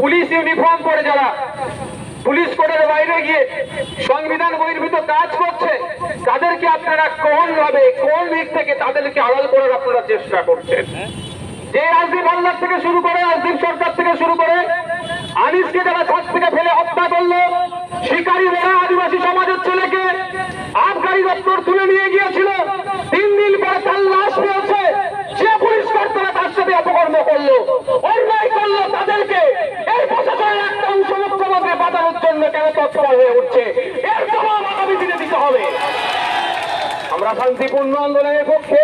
Police uniform পরে যারা police কোডের বাইরে গিয়ে সংবিধান বহির্ভূত কাজ করছে, তাদেরকে আপনারা কোন ভাবে কোন দিক থেকে তাদেরকে আড়াল করার আপনারা চেষ্টা করছেন? যে রাজদীপ হালদার থেকে শুরু করে, রাজদীপ সরকার থেকে শুরু করে আনিসকে যারা ছাদ থেকে ফেলে হত্যা করলো, শিকারী ওরা আদিবাসী সমাজের ছেলেকে আবগারি দপ্তর তুলে নিয়ে গিয়েছিল, 3 দিন পরে তার লাশ পেয়েছে, যে পুলিশ কর্তারা তার সাথে অপকর্ম করলো, অন্যায় করলো, তাদেরকে এই প্রশাসনের একটা অংশ মুখ্যমন্ত্রী বাঁচানোর জন্য কেন তৎপর হয়ে উঠছে? এর জবাব আগামী দিনে দিতে হবে। আমরা শান্তিপূর্ণ আন্দোলনের পক্ষে,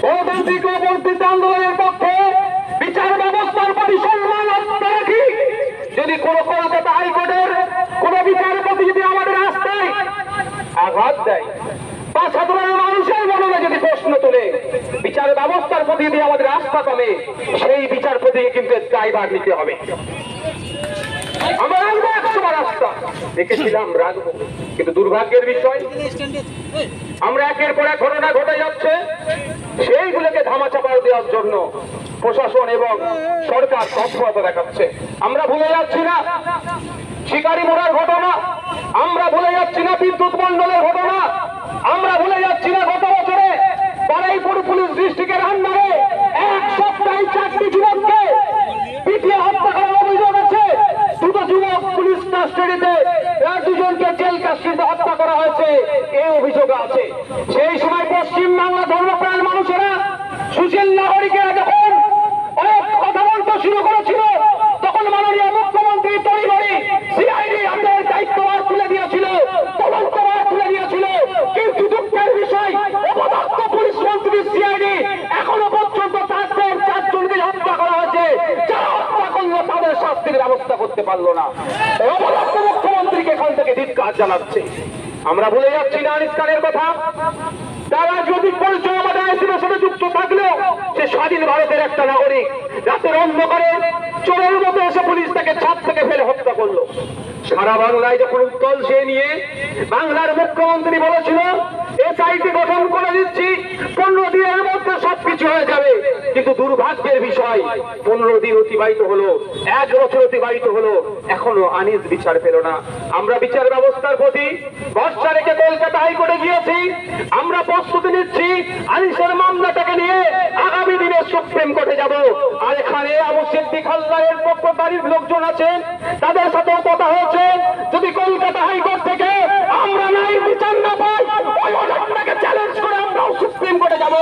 গণতান্ত্রিক ও বর্ধিত আন্দোলনের পক্ষে, বিচার ব্যবস্থার প্রতি সম্মান রাখি। যদি কোন কলকাতা হাইকোর্টের কোন বিচারপতি যদি আমাদের রাস্তায় আঘাত দেয় বা সাধারণ মানুষের মনে যদি প্রশ্ন তোলে, বিচার ব্যবস্থার প্রতি যদি আমাদের আস্থা কমে, সেই বিচারপতিকে কিন্তু দায়ভার নিতে হবে। আমরা রাখবো 100 রাস্তা দেখেছিলাম, রাখবো, কিন্তু দুর্ভাগ্যের বিষয় আমরা একের পর এক ঘটনা ঘটে যাচ্ছে, সেইগুলোকে ধামাচাপা দেওয়ার জন্য প্রশাসন এবং সরকার তৎপরতা দেখাচ্ছে। আমরা ভুলে যাচ্ছি না শিকারী মোড়ার ঘটনা, আমরা ভুলে যাচ্ছি না বিদ্যুৎ মন্ডলের ঘটনা, আমরা ভুলে যাচ্ছি না গত বছরে বারুইপুর পুলিশ ডিস্ট্রিক্টের আন্ডারে 1 সপ্তাহে 4টি যুবককে পিটিয়ে হত্যা করার অভিযোগ আছে। 2টো যুবক পুলিশ কাস্টডিতে, 2জনকে জেল কাস্টডিতে হত্যা করা হয়েছে, এই অভিযোগ আছে। সেই সময় পশ্চিম বাংলা ধর্মপ্রাণ মানুষেরা, সুশীল নাগরিকেরা যখন অনেক কথা বলতে শুরু করেছিল, তখন মাননীয় মুখ্যমন্ত্রী তড়িঘড়ি সিআইডি হাতের দায়িত্বভার তুলে দিয়েছিল, তদন্তভার তুলে দিয়েছিল। কিন্তু দুঃখের বিষয়, অপদস্থ পুলিশ মন্ত্রী সিআইডি এখনো পর্যন্ত তাদের 4জনকে হত্যা করা হয়েছে, যারা হত্যা করলো তাদের শাস্তির ব্যবস্থা করতে পারলো না। অপদস্থ মুখ্যমন্ত্রীকে এখান থেকে ধিক্কার জানাচ্ছে। আমরা ভুলে যাচ্ছি না আনিস খানের কথা। তার রাজনৈতিক পরিচয় আমাদের আইসির সাথে যুক্ত থাকলেও সে স্বাধীন ভারতের একটা নাগরিক। রাতের অন্ধকারে চোরের মতো এসে পুলিশ তাকে ছাদ থেকে ফেলে হত্যা করলো। সারা বাংলায় যখন উত্তল সে নিয়ে বাংলার মুখ্যমন্ত্রী বলেছিল এসআইটি গঠন করে দিচ্ছি, 15 দিনের মধ্যে সবকিছু হয়ে যাবে, কিন্তু দুর্ভাগ্যের বিষয় 15 দিন অতিবাহিত হলো, 1 বছর অতিবাহিত হলো, এখনো আনিস বিচার পেল না। আমরা বিচার ব্যবস্থার প্রতি ভরসা রেখে কলকাতা হাইকোর্টে গিয়েছি। আমরা প্রস্তুতি নিচ্ছি আনিসের মামলাটাকে নিয়ে আগামী দিনে সুপ্রিম কোর্টে যাব। আর এখানে আবু সিদ্দিক হালদারের পক্ষকারীর লোকজন আছেন, তাদের সাথেও কথা হয়েছে, যদি কলকাতা হাইকোর্ট থেকে আমরা নাই বিচার না পাই, ওই অর্ডারটাকে চ্যালেঞ্জ করে আমরাও সুপ্রিম কোর্টে যাব।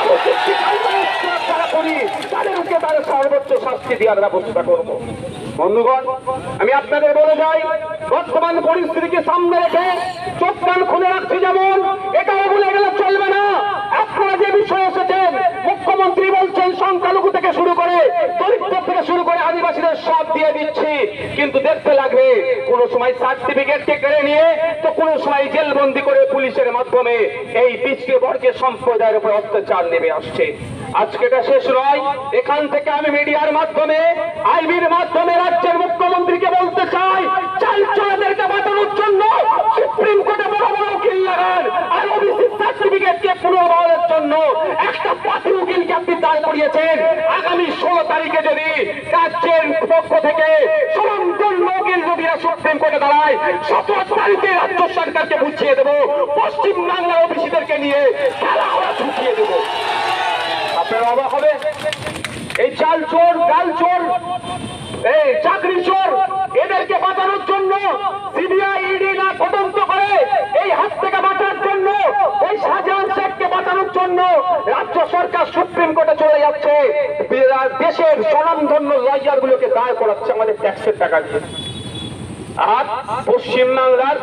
আবু সিদ্দিক হালদারের যারা করি তাদেরকে তাদের সর্বোচ্চ শাস্তি দেওয়ার ব্যবস্থা করব। বন্ধুগণ, আমি আপনাদের বলে যাই, বর্তমান পরিস্থিতিকে সামনে রেখে চোখ কান খুলে রাখছি, যেমন এটাও ভুলে গেলে চলবে না। আপনারা যে বিষয় এসেছেন, মুখ্যমন্ত্রী বলছেন সংখ্যালঘু থেকে শুরু করে দরিদ্র থেকে শুরু করে আদিবাসীদের সব দিয়ে দিচ্ছি, কিন্তু দেখতে লাগবে কোন সময় সার্টিফিকেটকে কেড়ে নিয়ে তো কোন সময় জেলবন্দি করে পুলিশের মাধ্যমে এই পিছিয়ে বর্গের সম্প্রদায়ের উপর অত্যাচার নেমে আসছে। আজকে এটা শেষ নয়, এখান থেকে আমি মিডিয়ার মাধ্যমে, আইবির মাধ্যমে রাজ্যের মুখ্যমন্ত্রীকে বলতে চাই, চাল চোরাদেরকে বাঁচানোর জন্য সুপ্রিম কোর্টে বড় বড় উকিল লাগান, আর ওবিসি সার্টিফিকেটকে পুনর্বহালের জন্য একটা পাতি উকিলকে আপনি দাঁড় করিয়েছেন। আগামী 16 তারিখে যদি রাজ্যের পক্ষ থেকে সনাতন উকিল যদি সুপ্রিম কোর্টে দাঁড়ায়, 17 তারিখে রাজ্য সরকারকে বুঝিয়ে দেবো পশ্চিম বাংলার ওবিসিদেরকে নিয়ে খেলা ওরা ঢুকিয়ে দেবো। আপনারা অবাক হবে, এই চাল চোর, ডাল চোর, এই চাকরি চোর, এদেরকে বাঁচানোর জন্য সিবিআই ইডি না তদন্ত করে এই হাত থেকে বাঁচার জন্য, ওই শাহজাহান শেখকে বাঁচানোর জন্য রাজ্য সরকার সুপ্রিম কোর্টে চলে যাচ্ছে, দেশের স্বনামধন্য লয়ার গুলোকে দাঁড় করাচ্ছে আমাদের ট্যাক্সের টাকা দিয়ে। আর পশ্চিম বাংলার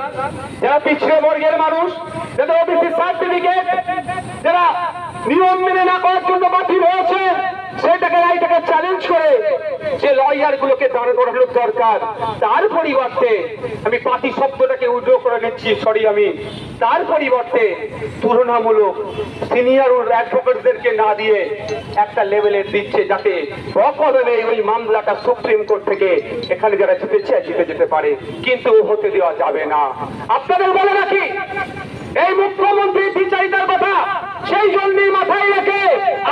যারা পিছিয়ে বর্গের মানুষ, যাদের ওবিসি সার্টিফিকেট যারা নিয়ম মেনে না করার জন্য বাতিল হয়েছে, সেটাকে রাইটাকে চ্যালেঞ্জ করে যে লয়ার গুলোকে দাঁড় করানোর দরকার, তার পরিবর্তে আমি পার্টি শব্দটাকে উইথড্র করে নিচ্ছি, আমি তার পরিবর্তে তুলনামূলক সিনিয়র অ্যাডভোকেটদেরকে না দিয়ে একটা লেভেলের দিচ্ছে, যাতে অকলমে ওই মামলাটা সুপ্রিম কোর্ট থেকে এখানে যারা জিতে যেতে পারে, কিন্তু হতে দেওয়া যাবে না। আপনাদের বলে রাখি, এই মুখ্যমন্ত্রী বিচারিতার কথা সেই জন্যই মাথায় রেখে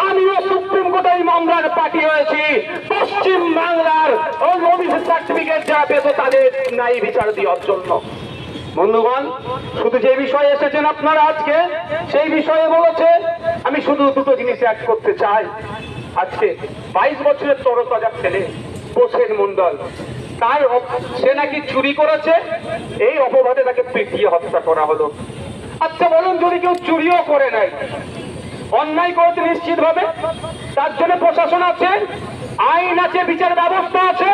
আমিও সুপ্রিম কোর্টে মামলার পার্টি হয়েছি। পশ্চিম বাংলার ওই ওবিসি সার্টিফিকেট যা পেত তাদের ন্যায় বিচার দেওয়ার জন্য। বন্ধুগণ, শুধু যে বিষয়ে এসেছেন আপনারা আজকে সেই বিষয়ে বলেছে, আমি শুধু দুটো জিনিস অ্যাড করতে চাই। আজকে 22 বছরের তরতাজা ছেলে প্রসেন মন্ডল, তার সে নাকি চুরি করেছে, এই অপবাদে তাকে পিটিয়ে হত্যা করা হলো। আচ্ছা বলুন, যদি কেউ চুরিও করে নাই, অন্যায় করেছে নিশ্চিত ভাবে, তার জন্য প্রশাসন আছে, আইন আছে, বিচার ব্যবস্থা আছে,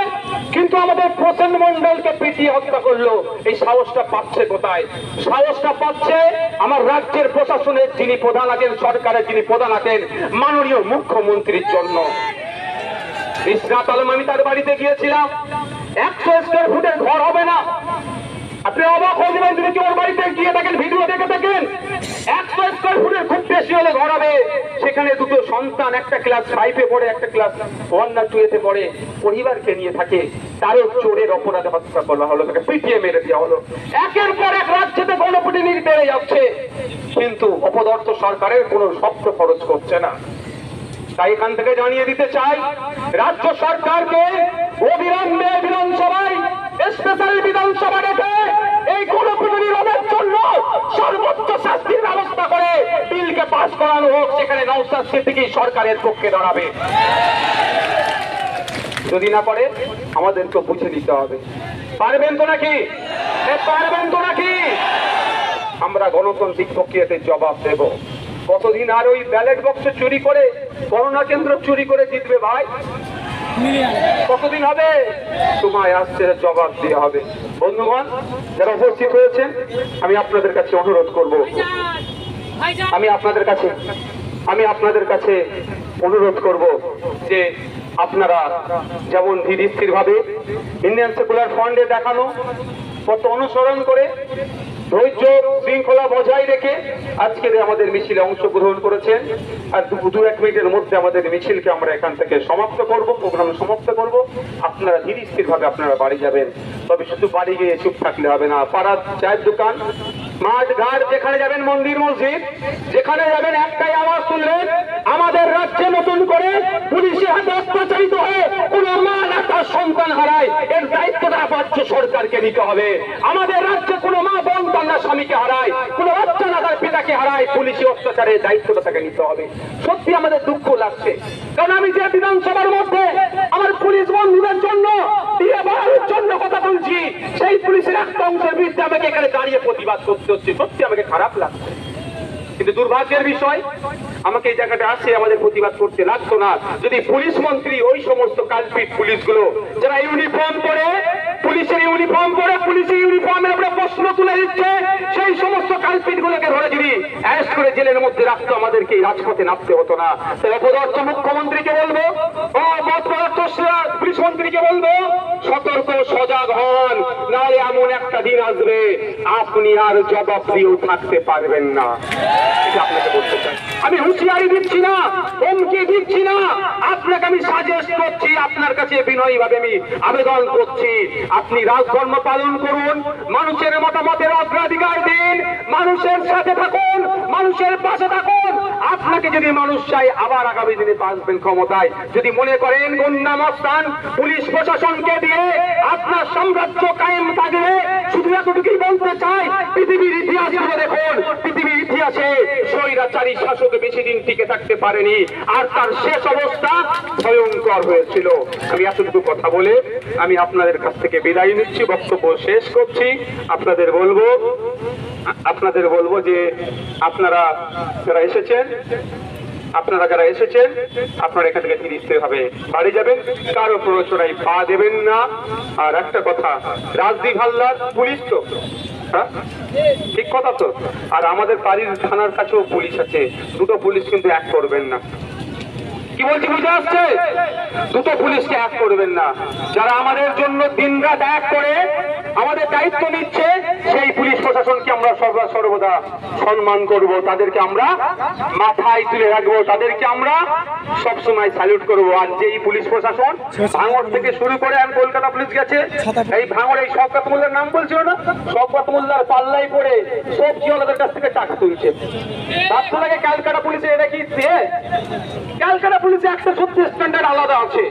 কিন্তু আমাদের প্রসেন মন্ডলকে পিটিয়ে হত্যা করলো। এই সাহসটা পাচ্ছে কোথায়? সাহসটা পাচ্ছে আমার রাজ্যের প্রশাসনের যিনি প্রধান আছেন, সরকারের যিনি প্রধান আছেন, মাননীয় মুখ্যমন্ত্রীর জন্য। ইসরাত আলম, আমি তার বাড়িতে গিয়েছিলাম, 100 স্কয়ার ফুটের ঘর হবে না। আপনি অবাক হয়ে যাবেন যদি কেউ ওর বাড়িতে গিয়ে থাকেন, ভিডিও দেখে থাকেন। 100 স্কয়ার ফুটের খুব বেশি হলে ঘর হবে, সেখানে দুটো সন্তান, একটা ক্লাস 5-এ পড়ে, একটা ক্লাস 1 না 2-তে পড়ে, পরিবারকে নিয়ে থাকে। তারও চোরের অপরাধে হত্যা করা হলো, তাকে পিটিয়ে মেরে দেওয়া হলো। একের পর এক রাজ্যেতে গণপিটুনি বেড়ে যাচ্ছে, কিন্তু অপদার্থ সরকারের কোনো শব্দ খরচ করছে না। তাই এখান থেকে জানিয়ে দিতে চাই, রাজ্য সরকারকে অবিলম্বে বিধানসভায় স্পেশাল বিধানসভা ডেকে এই গণপিটুনি রোধের জন্য সর্বোচ্চ শাস্তির ব্যবস্থা করে বিলকে পাস করানো হোক। সেখানে নওশাদ সিদ্দিকী সরকারের পক্ষে দাঁড়াবে। যদি না পারে আমাদেরকে বুঝে নিতে হবে। পারবেন তো নাকি? পারবেন তো নাকি? আমরা গণতান্ত্রিক প্রক্রিয়াতে জবাব দেব। কতদিন আর ওই ব্যালট বক্সে চুরি করে, গণনা কেন্দ্র চুরি করে জিতবে ভাই? কতদিন হবে? সময় আসছে, জবাব দিয়ে হবে। বন্ধুগণ, যারা উপস্থিত হয়েছেন, আমি আপনাদের কাছে অনুরোধ করব, আমি আপনাদের কাছে অনুরোধ করব যে আপনারা যেমন ধীর স্থির ভাবে ইন্ডিয়ান সেকুলার ফ্রন্টে দেখানো পথ অনুসরণ করে ধৈর্য শৃঙ্খলা বজায় রেখে আজকের আমাদের মিছিলে অংশগ্রহণ করেছেন। আর 2-1 মিনিটের মধ্যে আমাদের মিছিলকে আমরা এখান থেকে সমাপ্ত করব, প্রোগ্রাম সমাপ্ত করব। আপনারা ধীর স্থির ভাবে আপনারা বাড়ি যাবেন। তবে শুধু বাড়ি গিয়ে চুপ থাকলে হবে না। পাড়ার চায়ের দোকান, মাঠ ঘাট, যেখানে যাবেন, মন্দির মসজিদ, যেখানে যাবেন একটাই আওয়াজ তুলবেন, আমাদের রাজ্যে নতুন করে পুলিশের হাতে অত্যাচারিত হয়ে কোনো মা না তার সন্তান হারায়, এর দায়িত্বটা রাজ্য সরকারকে নিতে হবে। আমাদের রাজ্যে কোনো মা বোন তার স্বামীকে হারায়, কোনো বাচ্চা না তার পিতাকে হারায়, পুলিশি অত্যাচারের দায়িত্বটা তাকে নিতে হবে। সত্যি আমাদের দুঃখ লাগছে, কারণ আমি যে বিধানসভার মধ্যে আমার পুলিশ বন্ধুদের জন্য দিয়ে বলার জন্য কথা বলছি, সেই পুলিশের একটা অংশের বিরুদ্ধে আমাকে এখানে দাঁড়িয়ে প্রতিবাদ করতে হচ্ছে। সত্যি আমাকে খারাপ লাগছে, কিন্তু দুর্ভাগ্যের বিষয় আমাকে এই জায়গাটা আসে আমাদের প্রতিবাদ করতে লাগতো না যদি পুলিশ মন্ত্রী ওই সমস্ত কালপিট পুলিশগুলো যারা ইউনিফর্ম পরে, পুলিশের ইউনিফর্ম পরে, পুলিশের ইউনিফর্মের উপরে প্রশ্ন তুলে দিচ্ছে, সেই সমস্ত কালপিট গুলোকে ধরে যদি অ্যারেস্ট করে জেলের মধ্যে রাখতো, আমাদেরকে রাজপথে নামতে হতো না। তাই অপদার্থ মুখ্যমন্ত্রীকে বলবো, পুলিশ মন্ত্রীকে বলবো, সতর্ক সজাগ হন, নাহলে এমন একটা দিন আসবে আপনি আর জবাব দিয়েও থাকতে পারবেন না। আপনাকে বলতে চাই, আমি হুঁশিয়ারি দিচ্ছি না, হুমকি দিচ্ছি না, আপনাকে আমি সাজেস্ট করছি, আপনার কাছে বিনয়ী ভাবে আমি আবেদন করছি, আপনি রাজধর্ম পালন করুন, মানুষের মতামতের অগ্রাধিকার দিন, মানুষের সাথে থাকুন, মানুষের পাশে থাকুন। আপনাকে যদি মানুষ চাই আবার আগামী দিনে আসবেন ক্ষমতায়, যদি মনে করেন গুন্ডামস্তান পুলিশ প্রশাসনকে দিয়ে আপনার সাম্রাজ্য কায়েম থাকবে, শুধু এতটুকুই বলতে চাই, পৃথিবীর ইতিহাস দেখুন, পৃথিবীর ইতিহাসে স্বৈরাচারী শাসক বেশি দিন টিকে থাকতে পারেনি, আর তার শেষ অবস্থা ভয়ঙ্কর হয়েছিল। আমি এতটুকু কথা বলে আমি আপনাদের কাছ থেকে বিদায় নিচ্ছি, বক্তব্য শেষ করছি। আপনাদের বলবো যে আপনারা যারা এসেছেন আপনারা এখান থেকে ধীরে স্থির ভাবে বাড়ি যাবেন, কারো প্ররোচনায় পা দেবেন না। আর একটা কথা, রাজদীপ হালদার পুলিশ তো, ঠিক কথা তো, আর আমাদের বাড়ির থানার কাছেও পুলিশ আছে, দুটো পুলিশ কিন্তু এক করবেন না। কি বলছি বুঝে আসছে? দুটো পুলিশকে এক করবেন না। যারা আমাদের জন্য দিনরাত এক করে আমাদের দায়িত্ব নিচ্ছে, সেই পুলিশ প্রশাসনকে আমরা সর্বদা সম্মান করব, তাদেরকে আমরা মাথায় তুলে রাখবো, তাদেরকে আমরা সবসময় স্যালুট করবো। আর যে এই পুলিশ প্রশাসন ভাঙড় থেকে শুরু করে আর কলকাতা পুলিশ গেছে, এই ভাঙড় এই শওকত মোল্লার নাম বলছিল না, শওকত মোল্লার পাল্লাই পড়ে সবজিওয়ালাদের কাছ থেকে টাকা তুলছে। ভাবতে লাগে ক্যালকাটা পুলিশে এটা কি দিয়ে? ক্যালকাটা পুলিশে 170 স্ট্যান্ডার্ড আলাদা আছে,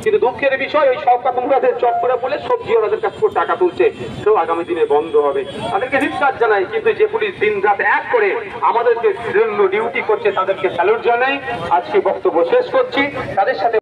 কিন্তু দুঃখের বিষয় ওই শওকত মোল্লাদের চক্করে বলে সবজিওয়ালাদের কাছ থেকে টাকা তুলছে। তো আগামী দিনে বন্ধ হবে। তাদেরকে ধিক্কার জানাই, কিন্তু যে পুলিশ দিন রাত এক করে আমাদেরকে জন্য ডিউটি করছে তাদেরকে স্যালুট জানাই। আজকে বক্তব্য শেষ করছি। তাদের সাথে